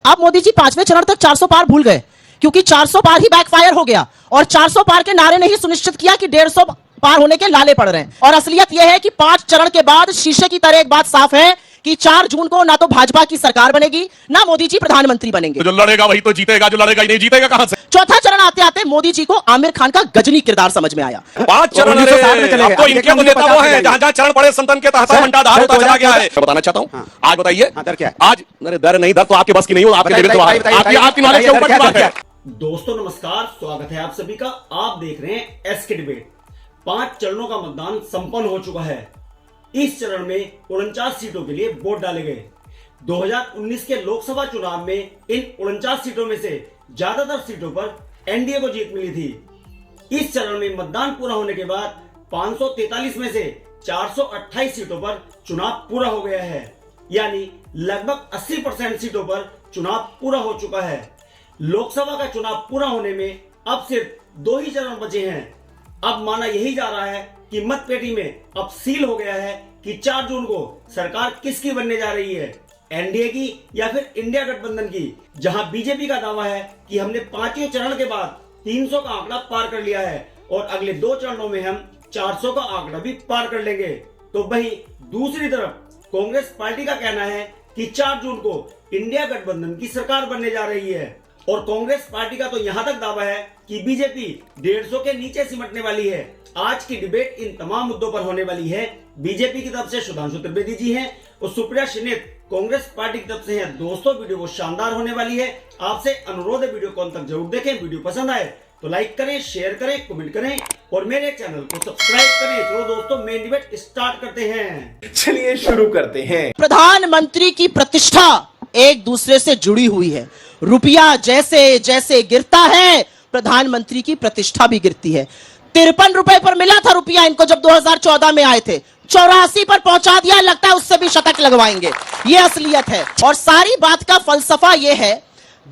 अब मोदी जी 5वें चरण तक 400 पार भूल गए, क्योंकि 400 पार ही बैकफायर हो गया और 400 पार के नारे ने ही सुनिश्चित किया कि 150 पार होने के लाले पड़ रहे हैं। और असलियत यह है कि 5 चरण के बाद शीशे की तरह एक बात साफ है कि 4 जून को ना तो भाजपा की सरकार बनेगी, ना मोदी जी प्रधानमंत्री बनेंगे। तो जो लड़ेगा वही तो जीतेगा, जो लड़ेगा ही नहीं जीतेगा कहां से। चौथा चरण आते आते मोदी जी को आमिर खान का गजनी किरदार समझ में आया। 5 चरण आपको इनके तो नेता वो है जहां जहां चरण पड़े संतन के तहत मंडाधार होता चला गया है। मैं बताना चाहता हूं, आज बताइए, आज मेरे दर नहीं, दर तो आपके बस की नहीं हो, आपके आपकी नॉलेज के ऊपर की बात है। दोस्तों नमस्कार, स्वागत है आप सभी का। आप देख रहे हैं एसके डिबेट। 5 चरणों का मतदान संपन्न हो चुका है। इस चरण में 49 सीटों के लिए वोट डाले गए। 2019 के लोकसभा चुनाव में इन 49 सीटों में से ज्यादातर सीटों पर एनडीए को जीत मिली थी। इस चरण में मतदान पूरा होने के बाद 543 में से 428 सीटों पर चुनाव पूरा हो गया है, यानी लगभग 80% सीटों पर चुनाव पूरा हो चुका है। लोकसभा का चुनाव पूरा होने में अब सिर्फ 2 ही चरण बचे हैं। अब माना यही जा रहा है कि मतपेटी में अब सील हो गया है कि 4 जून को सरकार किसकी बनने जा रही है, एनडीए की या फिर इंडिया गठबंधन की। जहां बीजेपी का दावा है कि हमने 5वें चरण के बाद 300 का आंकड़ा पार कर लिया है और अगले 2 चरणों में हम 400 का आंकड़ा भी पार कर लेंगे। तो वहीं दूसरी तरफ कांग्रेस पार्टी का कहना है कि 4 जून को इंडिया गठबंधन की सरकार बनने जा रही है। और कांग्रेस पार्टी का तो यहां तक दावा है कि बीजेपी 150 के नीचे सिमटने वाली है। आज की डिबेट इन तमाम मुद्दों पर होने वाली है। बीजेपी की तरफ से सुधांशु त्रिवेदी जी हैं और सुप्रिया श्रीनेत कांग्रेस पार्टी की तरफ से हैं। दोस्तों वीडियो को शानदार होने वाली है। आपसे अनुरोध है वीडियो को अंत तक जरूर देखें। वीडियो पसंद आए तो लाइक करें, शेयर करें, कमेंट करें और मेरे चैनल को सब्सक्राइब करें। चलो दोस्तों मेन डिबेट स्टार्ट करते हैं। चलिए शुरू करते हैं। प्रधानमंत्री की प्रतिष्ठा एक दूसरे से जुड़ी हुई है। रुपया जैसे जैसे गिरता है, प्रधानमंत्री की प्रतिष्ठा भी गिरती है। 53 रुपए पर मिला था रुपया इनको जब 2014 में आए थे, 84 पर पहुंचा दिया। लगता है उससे भी शतक लगवाएंगे। ये असलियत है। और सारी बात का फलसफा यह है,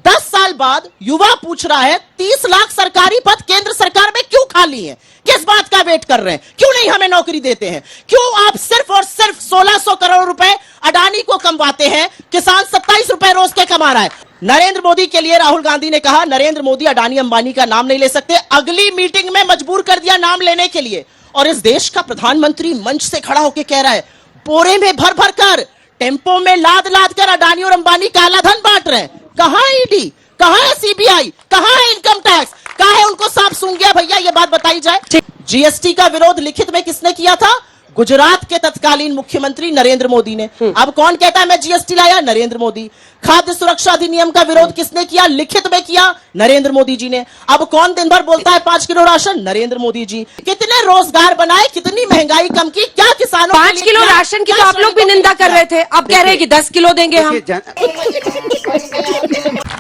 10 साल बाद युवा पूछ रहा है 30 लाख सरकारी पद केंद्र सरकार में क्यों खाली हैं? किस बात का वेट कर रहे हैं? क्यों नहीं हमें नौकरी देते हैं? क्यों आप सिर्फ और सिर्फ 1600 करोड़ रुपए अडानी को कमवाते हैं? किसान 27 रुपए रोज के कमा रहा है। नरेंद्र मोदी के लिए राहुल गांधी ने कहा नरेंद्र मोदी अडानी अंबानी का नाम नहीं ले सकते। अगली मीटिंग में मजबूर कर दिया नाम लेने के लिए। और इस देश का प्रधानमंत्री मंच से खड़ा होकर कह रहा है बोरे में भर भर कर, टेम्पो में लाद लाद कर अडानी और अंबानी काला धन बांट रहे हैं। कहां है ईडी, कहां है सीबीआई, कहां है इनकम टैक्स, कहां है उनको सांप सूंघ गया? भैया ये बात बताई जाए। जीएसटी का विरोध लिखित में किसने किया था? गुजरात के तत्कालीन मुख्यमंत्री नरेंद्र मोदी ने। अब कौन कहता है मैं जीएसटी लाया? नरेंद्र मोदी। खाद्य सुरक्षा अधिनियम का विरोध किसने किया? लिखित में किया नरेंद्र मोदी जी ने। अब कौन दिन भर बोलता है 5 किलो राशन? नरेंद्र मोदी जी। कितने रोजगार बनाए, कितनी महंगाई कम की, क्या किसानों 5 किलो राशन की तो आप लोग भी निंदा कर रहे थे। अब कह रहे हैं कि 10 किलो देंगे हम।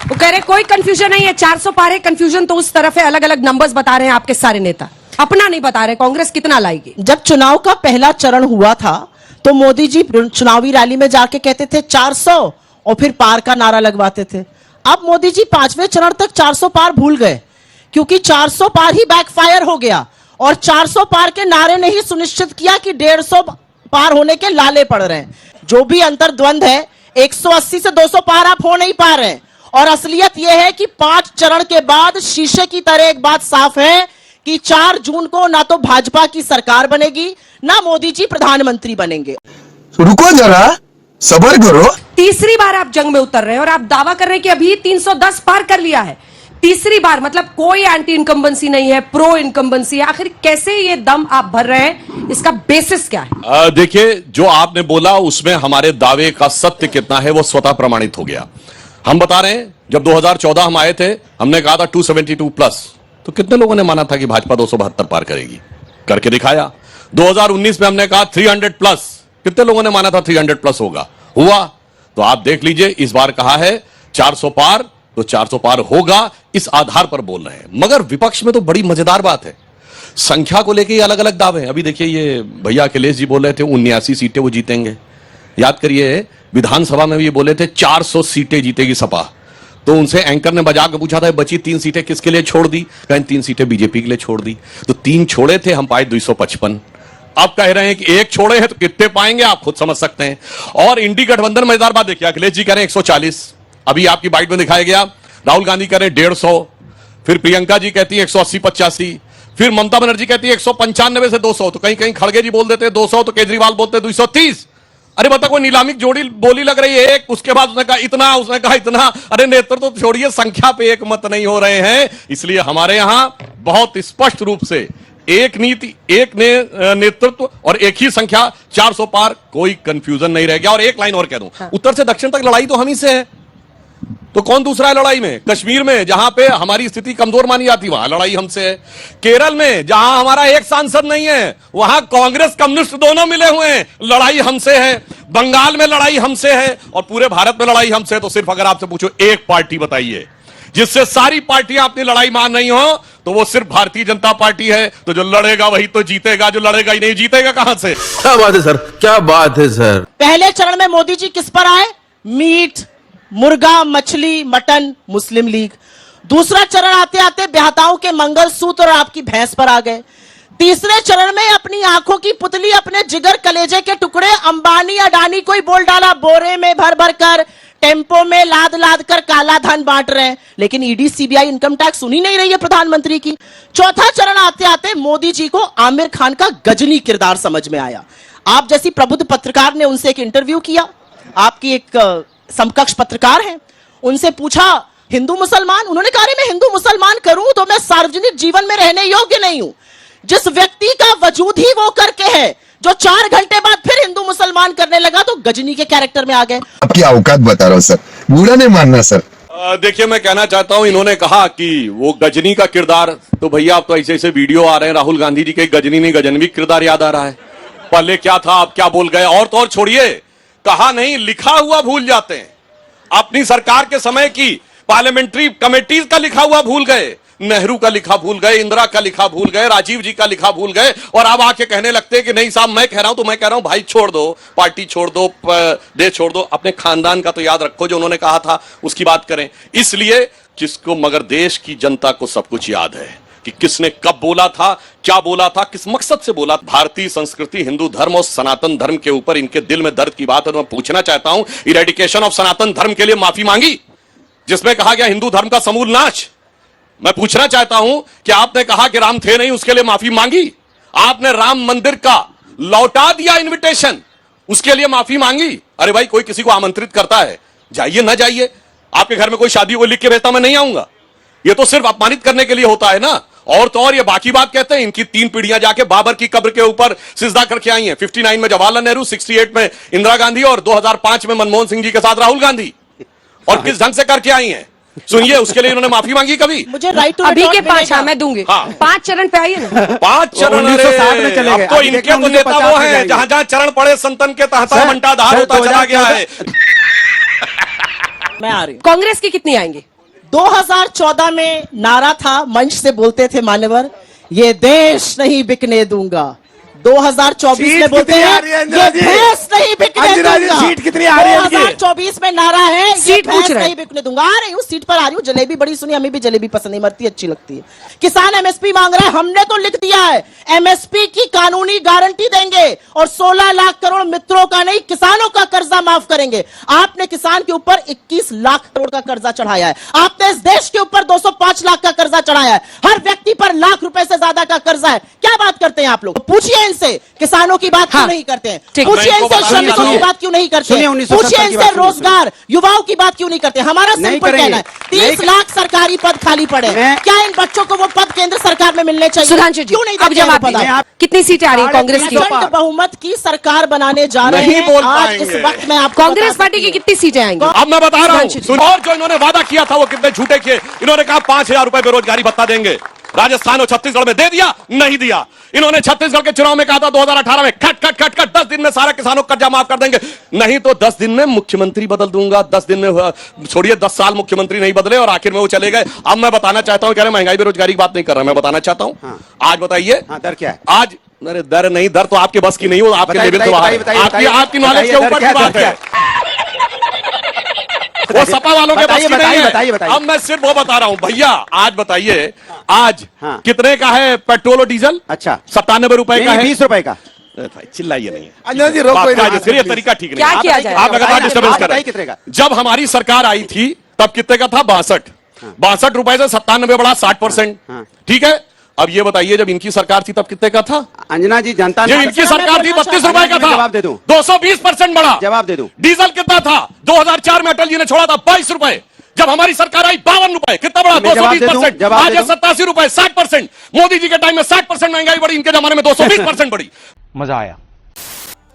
वो कह रहे कोई कंफ्यूजन नहीं है, 400 पार है। कंफ्यूजन तो उस तरफ है, अलग अलग नंबर्स बता रहे हैं आपके सारे नेता, अपना नहीं बता रहे कांग्रेस कितना लाएगी। जब चुनाव का पहला चरण हुआ था तो मोदी जी चुनावी रैली में जाके कहते थे 400 और फिर पार का नारा लगवाते थे। अब मोदी जी 5वें चरण तक 400 पार भूल गए, क्योंकि 400 पार ही बैकफायर हो गया और 400 पार के नारे ने ही सुनिश्चित किया कि 150 पार होने के लाले पड़ रहे हैं। जो भी अंतर द्वंद है, 180 से 200 पार आप हो नहीं पा रहे। और असलियत यह है कि 5 चरण के बाद शीशे की तरह एक बात साफ है कि 4 जून को ना तो भाजपा की सरकार बनेगी, ना मोदी जी प्रधानमंत्री बनेंगे। रुको जरा, सब्र करो। तीसरी बार आप जंग में उतर रहे हैं और आप दावा कर रहे हैं कि अभी 310 पार कर लिया है। तीसरी बार मतलब कोई एंटी इनकम्बेंसी नहीं है, प्रो इनकम्बेंसी है। आखिर कैसे ये दम आप भर रहे हैं, इसका बेसिस क्या है? देखिए, जो आपने बोला उसमें हमारे दावे का सत्य कितना है वो स्वतः प्रमाणित हो गया। हम बता रहे हैं, जब 2014 हम आए थे, हमने कहा था 272 प्लस, तो कितने लोगों ने माना था कि भाजपा 272 पार करेगी? करके दिखाया। 2019 में हमने कहा 300 प्लस, कितने लोगों ने माना था 300 प्लस होगा? हुआ। तो आप देख लीजिए, इस बार कहा है 400 पार, तो 400 पार होगा, इस आधार पर बोल रहे हैं। मगर विपक्ष में तो बड़ी मजेदार बात है, संख्या को लेकर अलग अलग दावे हैं। अभी देखिए, ये भैया अखिलेश जी बोल रहे थे 79 सीटें वो जीतेंगे। याद करिए, विधानसभा में भी ये बोले थे 400 सीटें जीतेगी सपा। तो उनसे एंकर ने बजा के पूछा था बची 3 सीटें किसके लिए छोड़ दी? कहीं 3 सीटें बीजेपी के लिए छोड़ दी। तो 3 छोड़े थे, हम पाए 255। अब कह रहे हैं कि 1 छोड़े हैं, तो कितने पाएंगे आप खुद समझ सकते हैं। और इंडी गठबंधन, मजेदार बात देखिए, अखिलेश जी कह रहे हैं 140, अभी आपकी बाइट में दिखाया गया, राहुल गांधी कह रहे 150, फिर प्रियंका जी कहती है 180-85, फिर ममता बनर्जी कहती है 195 से 200, तो कहीं कहीं खड़गे जी बोल देते हैं 200, तो केजरीवाल बोलते हैं 230। अरे बता, कोई नीलामी जोड़ी बोली लग रही है एक, उसके बाद उसने कहा इतना, उसने कहा इतना। अरे नेतृत्व तो छोड़िए, संख्या पे एक मत नहीं हो रहे हैं। इसलिए हमारे यहां बहुत स्पष्ट रूप से एक नीति, एक नेतृत्व और एक ही संख्या, 400 पार, कोई कंफ्यूजन नहीं रह गया। और एक लाइन और कह दूं, उत्तर से दक्षिण तक लड़ाई तो हम ही से है, तो कौन दूसरा है लड़ाई में? कश्मीर में जहां पे हमारी स्थिति कमजोर मानी जाती, वहां लड़ाई हमसे है। केरल में जहां हमारा एक सांसद नहीं है, वहां कांग्रेस कम्युनिस्ट दोनों मिले हुए हैं, लड़ाई हमसे है। बंगाल में लड़ाई हमसे है और पूरे भारत में लड़ाई हमसे है। तो सिर्फ अगर आपसे पूछो एक पार्टी बताइए जिससे सारी पार्टियां अपनी लड़ाई मान रही हो, तो वो सिर्फ भारतीय जनता पार्टी है। तो जो लड़ेगा वही तो जीतेगा, जो लड़ेगा ही नहीं जीतेगा कहां से? क्या बात है सर, क्या बात है सर। पहले चरण में मोदी जी किस पर आए? मीट, मुर्गा, मछली, मटन, मुस्लिम लीग। दूसरा चरण आते आते बेहताओं के मंगलसूत्र और आपकी भैंस पर आ गए। तीसरे चरण में अपनी आंखों की पुतली, अपने जिगर कलेजे के टुकड़े अंबानी अडानी को ही बोल डाला, बोरे में भर भर कर, टेम्पो में लाद लाद कर काला धन बांट रहे हैं। लेकिन ईडी, सीबीआई, इनकम टैक्स सुनी नहीं रही है प्रधानमंत्री की। चौथा चरण आते आते मोदी जी को आमिर खान का गजनी किरदार समझ में आया। आप जैसी प्रबुद्ध पत्रकार ने उनसे एक इंटरव्यू किया, आपकी एक समकक्ष पत्रकार हैं, उनसे पूछा हिंदू मुसलमान, उन्होंने कहा मैं हिंदू मुसलमान करूं तो मैं सार्वजनिक जीवन में रहने योग्य नहीं हूं। जिस व्यक्ति का वजूद ही वो करके है, जो 4 घंटे बाद फिर हिंदू मुसलमान करने लगा, तो गजनी के कैरेक्टर में आ गए। आपकी औकात बता रहा हूँ सर, बुरा नहीं मानना सर। देखिए, मैं कहना चाहता हूं, इन्होंने कहा कि वो गजनी का किरदार, तो भैया आप तो ऐसे ऐसे वीडियो आ रहे हैं राहुल गांधी जी के, गजनी नहीं गजनवी किरदार याद आ रहा है। पहले क्या था, आप क्या बोल गए? और तो और छोड़िए, कहा नहीं लिखा हुआ भूल जाते हैं। अपनी सरकार के समय की पार्लियामेंट्री कमेटीज का लिखा हुआ भूल गए, नेहरू का लिखा भूल गए, इंदिरा का लिखा भूल गए, राजीव जी का लिखा भूल गए, और अब आके कहने लगते हैं कि नहीं साहब मैं कह रहा हूं, तो मैं कह रहा हूं भाई छोड़ दो, पार्टी छोड़ दो, देश छोड़ दो, अपने खानदान का तो याद रखो, जो उन्होंने कहा था उसकी बात करें। इसलिए जिसको, मगर देश की जनता को सब कुछ याद है कि किसने कब बोला था, क्या बोला था, किस मकसद से बोला। भारतीय संस्कृति, हिंदू धर्म और सनातन धर्म के ऊपर इनके दिल में दर्द की बात है। तो मैं पूछना चाहता हूं, इरेडिकेशन ऑफ सनातन धर्म के लिए माफी मांगी, जिसमें कहा गया हिंदू धर्म का समूल नाश। मैं पूछना चाहता हूं कि आपने कहा कि राम थे नहीं, उसके लिए माफी मांगी? आपने राम मंदिर का लौटा दिया इनविटेशन, उसके लिए माफी मांगी? अरे भाई, कोई किसी को आमंत्रित करता है, जाइए ना जाइए, आपके घर में कोई शादी को लिख के भेजता मैं नहीं आऊंगा, ये तो सिर्फ अपमानित करने के लिए होता है ना। और तो और ये बाकी बात कहते हैं, इनकी 3 पीढ़ियां जाके बाबर की कब्र के ऊपर सिजदा करके आई हैं। 59 में जवाहरलाल नेहरू, 68 में इंदिरा गांधी और 2005 में मनमोहन सिंह जी के साथ राहुल गांधी, और किस ढंग से करके आई हैं सुनिए। उसके लिए इन्होंने माफी मांगी कभी? मुझे राइट टू अभी के 5, हाँ मैं दूंगी। हाँ। 5 चरण पे आइए ना। 5 चरण, 1960 में चले गए। अब तो इनके तो नेता वो हैं जहां जहां चरण पड़े संतन के तहता मंटा धार होता चला गया है। मैं आ रही हूं। कांग्रेस की कितनी आएंगी? 2014 में नारा था, मंच से बोलते थे मान्यवर, ये देश नहीं बिकने दूंगा। 2024 में बोलते हैं ये भैंस नहीं बिकने दूंगा। सीट कितनी आ रही है? 2024 में नारा है ये सीट पूछ भैंस रहे हैं। नहीं बिकने दूंगा। आ रही हूँ, सीट पर आ रही हूँ। जलेबी बड़ी सुनी, हमें भी जलेबी पसंद नहीं, मरती अच्छी लगती है। किसान एमएसपी मांग रहा है, हमने तो लिख दिया है एमएसपी की कानूनी गारंटी देंगे और 16 लाख करोड़ मित्रों का नहीं किसानों का कर्जा माफ करेंगे। आपने किसान के ऊपर 21 लाख करोड़ का कर्जा चढ़ाया है। आपने इस देश के ऊपर 205 लाख का कर्जा चढ़ाया है। हर व्यक्ति पर लाख रुपए से ज्यादा का कर्जा है। क्या बात करते हैं आप लोग? पूछिए इनसे, किसानों की बात क्यों नहीं करते हैं? पूछिए इनसे, श्रमिकों की बात क्यों नहीं करते हैं? पूछिए इनसे, रोजगार, युवाओं की बात क्यों नहीं करते? हमारा सिंपल कहना है, 30 लाख सरकारी पद खाली पड़े, क्या इन बच्चों को वो पद केंद्र सरकार में मिलने चाहिए? सुधांशु जी, क्यों नहीं अब जवाब दीजिए। कितनी सीटें आ रही है कांग्रेस की? प्रचंड बहुमत की सरकार बनाने जा रहे नहीं हैं। बोल आज पाएंगे। इस वक्त में आपको कांग्रेस पार्टी की कितनी सीटें आएंगी? अब मैं बता रहा हूं, सुधांशु जी। और जो इन्होंने वादा किया था वो कितने झूठे किए। इन्होंने कहा 5000 रुपए बेरोजगारी भत्ता देंगे, राजस्थान और छत्तीसगढ़ में दे दिया, नहीं दिया। इन्होंने छत्तीसगढ़ के चुनाव में कहा था 2018 में खट खट खट खट 10 दिन में सारा किसानों का कर्जा माफ कर देंगे, नहीं तो 10 दिन में मुख्यमंत्री बदल दूंगा। 10 दिन में, छोड़िए 10 साल मुख्यमंत्री नहीं बदले और आखिर में वो चले गए। अब मैं बताना चाहता हूं, कह रहे महंगाई बेरोजगारी की बात नहीं कर रहा, मैं बताना चाहता हूं। आज बताइए, दर क्या है? आज अरे दर नहीं, दर तो आपके बस की नहीं हो, आपके लेवल से बाहर है। आपकी नॉलेज के ऊपर की बात है, वो सपा वालों के बस की नहीं है। अब मैं सिर्फ वो बता रहा हूं भैया। आज बताइए, आज कितने का है पेट्रोल और डीजल? अच्छा, 97 रुपए का है। 20 रुपए का। भाई चिल्लाइए नहीं। अंजना जी, रोक बात कोई का नहीं। फिर ये तरीका ठीक नहीं क्या है। किया जाए? आप लगातार डिस्टर्बेंस कर रहे कितने का? हैं। जब हमारी सरकार आई थी तब कितने का था? 62 रुपए से 97 बढ़ा 60%। ठीक है, अब ये बताइए जब इनकी सरकार थी तब कितने का था? अंजना जी, जनता जब इनकी सरकार थी 32 रुपए का था। जवाब दे दूं? 220% बढ़ा। जवाब दे दूं? डीजल कितना था? 2004 में अटल जी ने छोड़ा था 22 रुपए। जब हमारी सरकार आई 52 रुपए। कितना बढ़ा? मैं जवाब दे दूं? 220%। जवाब आज दे दूं? 87 रुपए, 60%। मोदी जी के टाइम में 60% महंगाई बढ़ी, इनके जमाने में 220% बढ़ी। मजा आया।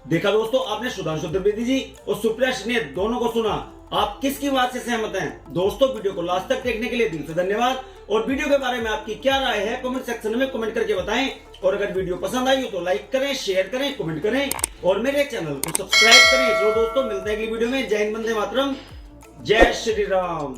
देखा दोस्तों, आपने सुधांशु त्रिवेदी जी और सुप्रिया सिन्हा दोनों को सुना। आप किसकी बात से सहमत हैं? दोस्तों, वीडियो को लास्ट तक देखने के लिए दिल से धन्यवाद। और वीडियो के बारे में आपकी क्या राय है कमेंट सेक्शन में कमेंट करके बताएं। और अगर वीडियो पसंद आई हो तो लाइक करें, शेयर करें, कमेंट करें और मेरे चैनल को सब्सक्राइब करें। चलो दोस्तों, मिलते हैं अगली वीडियो में। जय हिंद, वंदे मातरम, जय श्री राम।